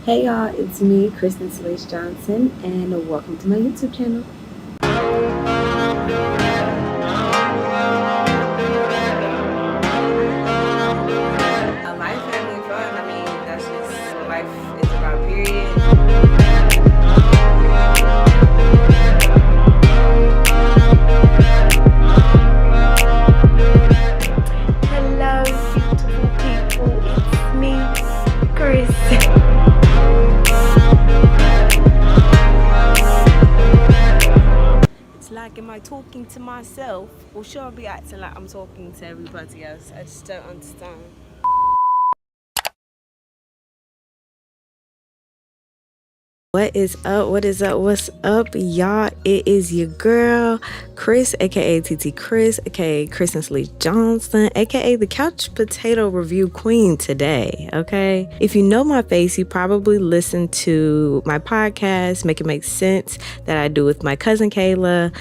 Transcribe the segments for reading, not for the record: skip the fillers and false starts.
Hey y'all, it's me, Kristen Johnson, and welcome to my YouTube channel. Life having fun, I mean, that's just what life is about, period. Hello, beautiful people, it's me, Chris. Like, am I talking to myself, or should I be acting like I'm talking to everybody else? I just don't understand. What is up? What is up? What's up, y'all? It is your girl, Chris, aka TT Kris, aka Kristen Johnson, aka the Couch Potato Review Queen today, okay? If you know my face, you probably listen to my podcast, Make It Make Sense, that I do with my cousin Kayla.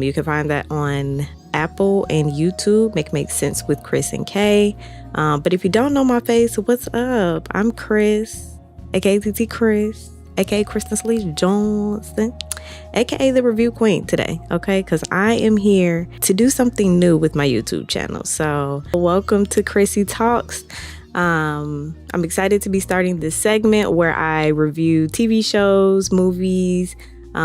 You can find that on Apple and YouTube, Make It Make Sense with Chris and Kay. But if you don't know my face, what's up? I'm Chris, aka TT Kris, aka Kristen Johnson, aka the Review Queen today, okay? Because I am here to do something new with my YouTube channel. So welcome to Chrissy Talks. I'm excited to be starting this segment where I review TV shows, movies,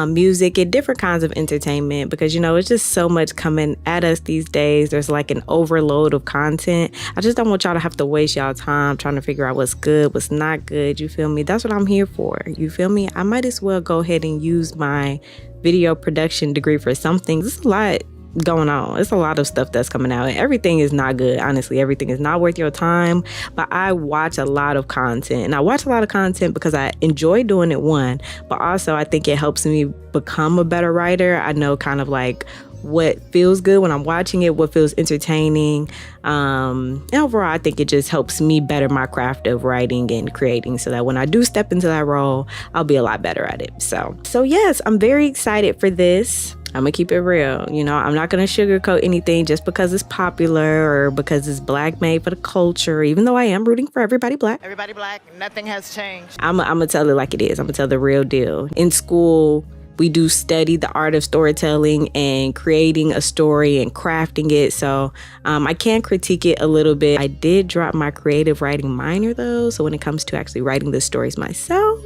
music, and different kinds of entertainment, because, you know, it's just so much coming at us these days. There's like an overload of content. I just don't want y'all to have to waste y'all time trying to figure out what's good, what's not good. You feel me? That's what I'm here for. You feel me? I might as well go ahead and use my video production degree for something. There's a lot going on. It's a lot of stuff that's coming out, and everything is not good. Honestly, everything is not worth your time. But I watch a lot of content, and I watch a lot of content because I enjoy doing it, one, but also I think it helps me become a better writer. I know kind of like what feels good when I'm watching it, what feels entertaining. And overall, I think it just helps me better my craft of writing and creating, so that when I do step into that role, I'll be a lot better at it. So yes, I'm very excited for this. I'm gonna keep it real. You know, I'm not gonna sugarcoat anything just because it's popular or because it's black made for the culture, even though I am rooting for everybody black. Everybody black, nothing has changed. I'm gonna tell it like it is. I'm gonna tell the real deal. In school, we do study the art of storytelling and creating a story and crafting it. So I can critique it a little bit. I did drop my creative writing minor though. So when it comes to actually writing the stories myself,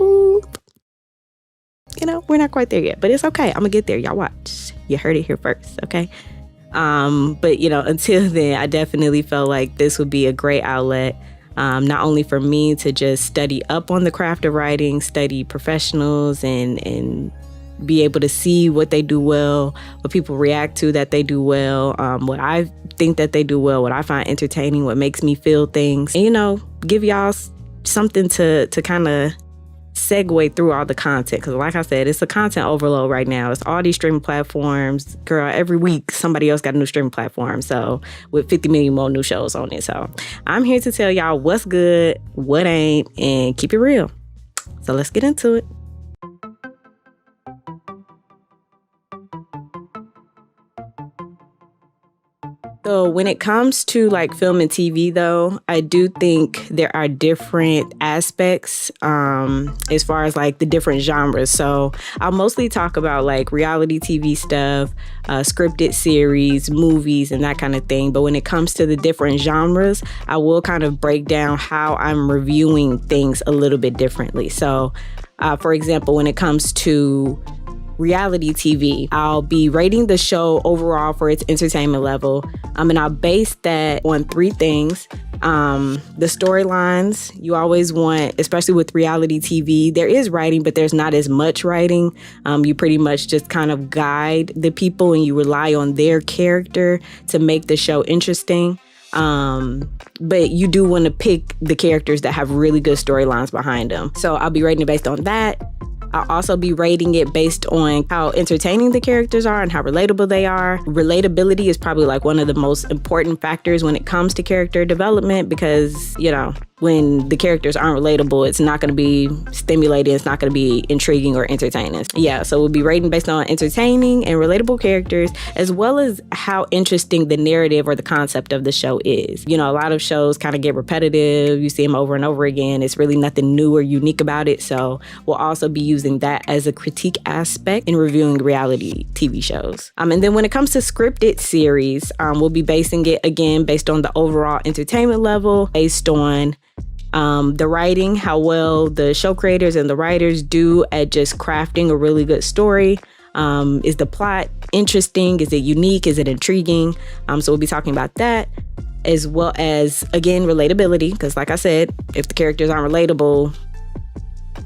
you know, we're not quite there yet, but it's okay. I'm gonna get there. Y'all watch. You heard it here first, okay? But you know, until then, I definitely felt like this would be a great outlet, not only for me to just study up on the craft of writing, study professionals, and be able to see what they do well, what people react to that they do well, what I think that they do well, what I find entertaining, what makes me feel things, and, you know, give y'all something to kind of segue through all the content, because like I said, it's a content overload right now. It's all these streaming platforms. Girl, every week somebody else got a new streaming platform, so with 50 million more new shows on it. So I'm here to tell y'all what's good, what ain't, and keep it real. So let's get into it. So when it comes to like film and TV though, I do think there are different aspects as far as like the different genres. So I'll mostly talk about like reality TV stuff, scripted series, movies, and that kind of thing. But when it comes to the different genres, I will kind of break down how I'm reviewing things a little bit differently. So for example, when it comes to reality TV. I'll be rating the show overall for its entertainment level. And I'll base that on three things. The storylines. You always want, especially with reality TV, there is writing, but there's not as much writing. You pretty much just kind of guide the people and you rely on their character to make the show interesting. But you do want to pick the characters that have really good storylines behind them. So I'll be rating it based on that. I'll also be rating it based on how entertaining the characters are and how relatable they are. Relatability is probably like one of the most important factors when it comes to character development because, you know, when the characters aren't relatable, it's not going to be stimulating. It's not going to be intriguing or entertaining. Yeah, so we'll be rating based on entertaining and relatable characters, as well as how interesting the narrative or the concept of the show is. You know, a lot of shows kind of get repetitive. You see them over and over again. It's really nothing new or unique about it. So we'll also be using that as a critique aspect in reviewing reality TV shows. And then when it comes to scripted series, we'll be basing it again based on the overall entertainment level, based on the writing, how well the show creators and the writers do at just crafting a really good story. Is the plot interesting? Is it unique? Is it intriguing? So we'll be talking about that, as well as, again, relatability. Because like I said, if the characters aren't relatable,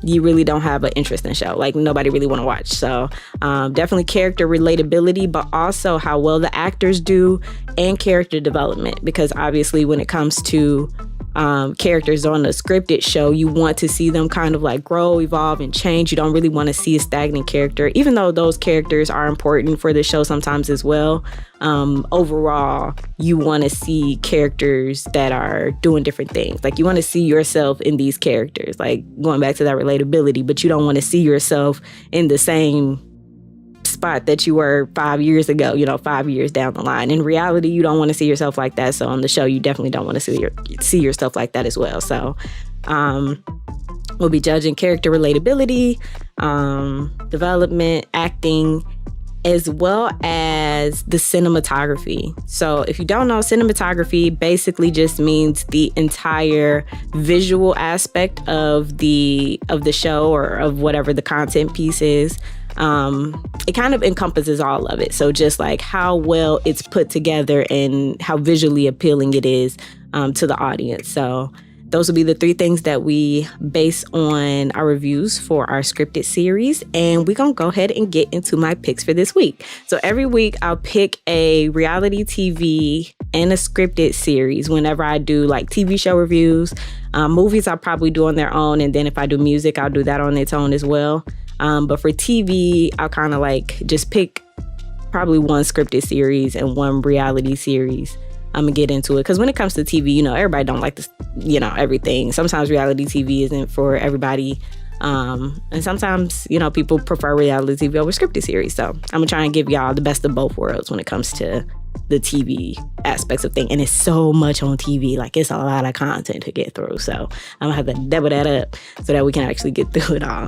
you really don't have an interesting show. Like nobody really want to watch. So definitely character relatability, but also how well the actors do and character development. Because obviously when it comes to characters on a scripted show, you want to see them kind of like grow, evolve, and change. You don't really want to see a stagnant character, even though those characters are important for the show sometimes as well. Overall, you want to see characters that are doing different things. Like you want to see yourself in these characters, like going back to that relatability, but you don't want to see yourself in the same spot that you were 5 years ago, 5 years down the line. In reality, you don't want to see yourself like that. So on the show, you definitely don't want to see yourself like that as well. So we'll be judging character relatability, development, acting, as well as the cinematography. So if you don't know, cinematography basically just means the entire visual aspect of the show or of whatever the content piece is. It kind of encompasses all of it. So just like how well it's put together and how visually appealing it is to the audience. So those will be the three things that we base on our reviews for our scripted series. And we're going to go ahead and get into my picks for this week. So every week I'll pick a reality TV and a scripted series whenever I do like TV show reviews. Movies I'll probably do on their own. And then if I do music, I'll do that on its own as well. But for TV, I'll kind of like just pick probably one scripted series and one reality series. I'm gonna get into it because when it comes to TV, everybody don't like this, everything. Sometimes reality TV isn't for everybody. And sometimes, people prefer reality TV over scripted series. So I'm gonna try and give y'all the best of both worlds when it comes to the TV aspects of things. And it's so much on TV, like it's a lot of content to get through. So I'm gonna have to double that up so that we can actually get through it all.